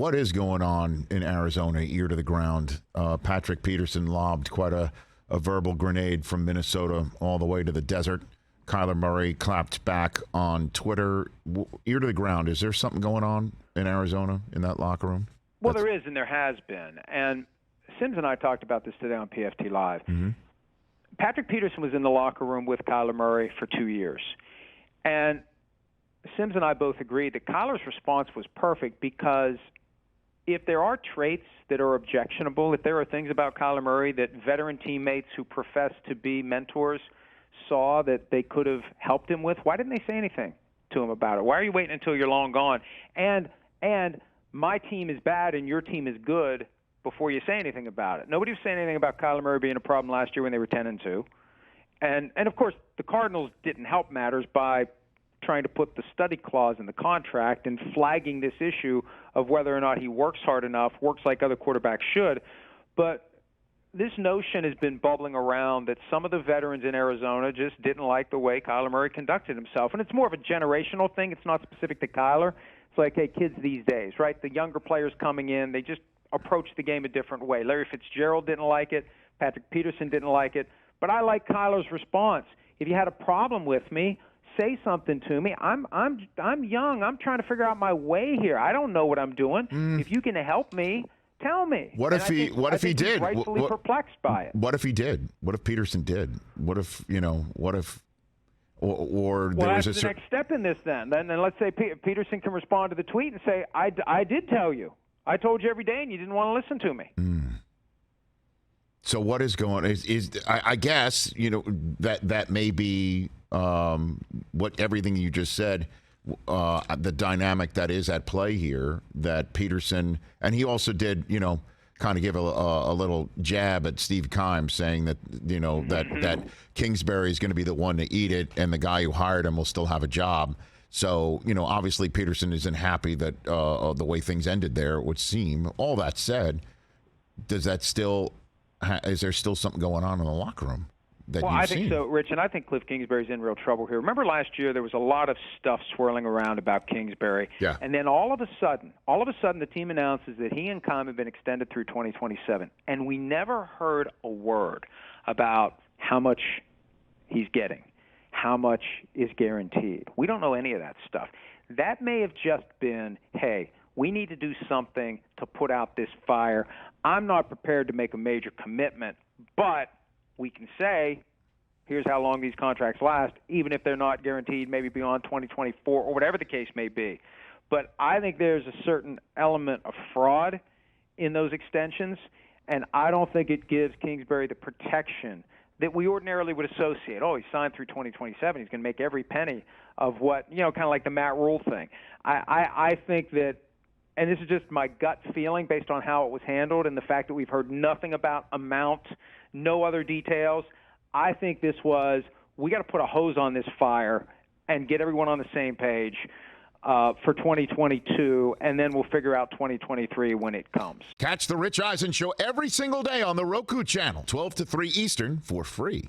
what is going on in Arizona, ear to the ground? Patrick Peterson lobbed quite a verbal grenade from Minnesota all the way to the desert. Kyler Murray clapped back on Twitter. Ear to the ground, is there something going on in Arizona in that locker room? Well, there is, and there has been. And Sims and I talked about this today on PFT Live. Mm-hmm. Patrick Peterson was in the locker room with Kyler Murray for 2 years. And Sims and I both agreed that Kyler's response was perfect because if there are traits that are objectionable, if there are things about Kyler Murray that veteran teammates who profess to be mentors saw that they could have helped him with, why didn't they say anything to him about it? Why are you waiting until you're long gone? And my team is bad and your team is good before you say anything about it. Nobody was saying anything about Kyler Murray being a problem last year when they were 10-2. And of course, the Cardinals didn't help matters by trying to put the study clause in the contract and flagging this issue of whether or not he works hard enough, works like other quarterbacks should. But this notion has been bubbling around that some of the veterans in Arizona just didn't like the way Kyler Murray conducted himself. And it's more of a generational thing. It's not specific to Kyler. It's like, hey, kids these days, right? The younger players coming in, they just approach the game a different way. Larry Fitzgerald didn't like it. Patrick Peterson didn't like it. But I like Kyler's response. If you had a problem with me, say something to me. I'm young. I'm trying to figure out my way here. I don't know what I'm doing. If you can help me, tell me. What if he did? He's rightfully perplexed by it. What if he did? What if Peterson did? What if or there was that's the next step in this then. Then let's say Peterson can respond to the tweet and say, I did tell you. I told you every day and you didn't want to listen to me. So what is going is I guess, that may be what everything you just said, the dynamic that is at play here, that Peterson, and he also did, kind of give a little jab at Steve Keim, saying that, that Kingsbury is going to be the one to eat it and the guy who hired him will still have a job. So, obviously Peterson isn't happy that the way things ended there, it would seem. All that said, is there still something going on in the locker room? I think so, Rich, and I think Kliff Kingsbury's in real trouble here. Remember last year there was a lot of stuff swirling around about Kingsbury, and then all of a sudden, the team announces that he and Keim have been extended through 2027, and we never heard a word about how much he's getting, how much is guaranteed. We don't know any of that stuff. That may have just been, hey, we need to do something to put out this fire. I'm not prepared to make a major commitment, but we can say, here's how long these contracts last, even if they're not guaranteed, maybe beyond 2024 or whatever the case may be. But I think there's a certain element of fraud in those extensions, and I don't think it gives Kingsbury the protection that we ordinarily would associate. Oh, he signed through 2027. He's going to make every penny of what, kind of like the Matt Rule thing. I think that, and this is just my gut feeling based on how it was handled and the fact that we've heard nothing about amount, no other details. I think this was, we got to put a hose on this fire and get everyone on the same page for 2022, and then we'll figure out 2023 when it comes. Catch the Rich Eisen Show every single day on the Roku channel, 12 to 3 Eastern, for free.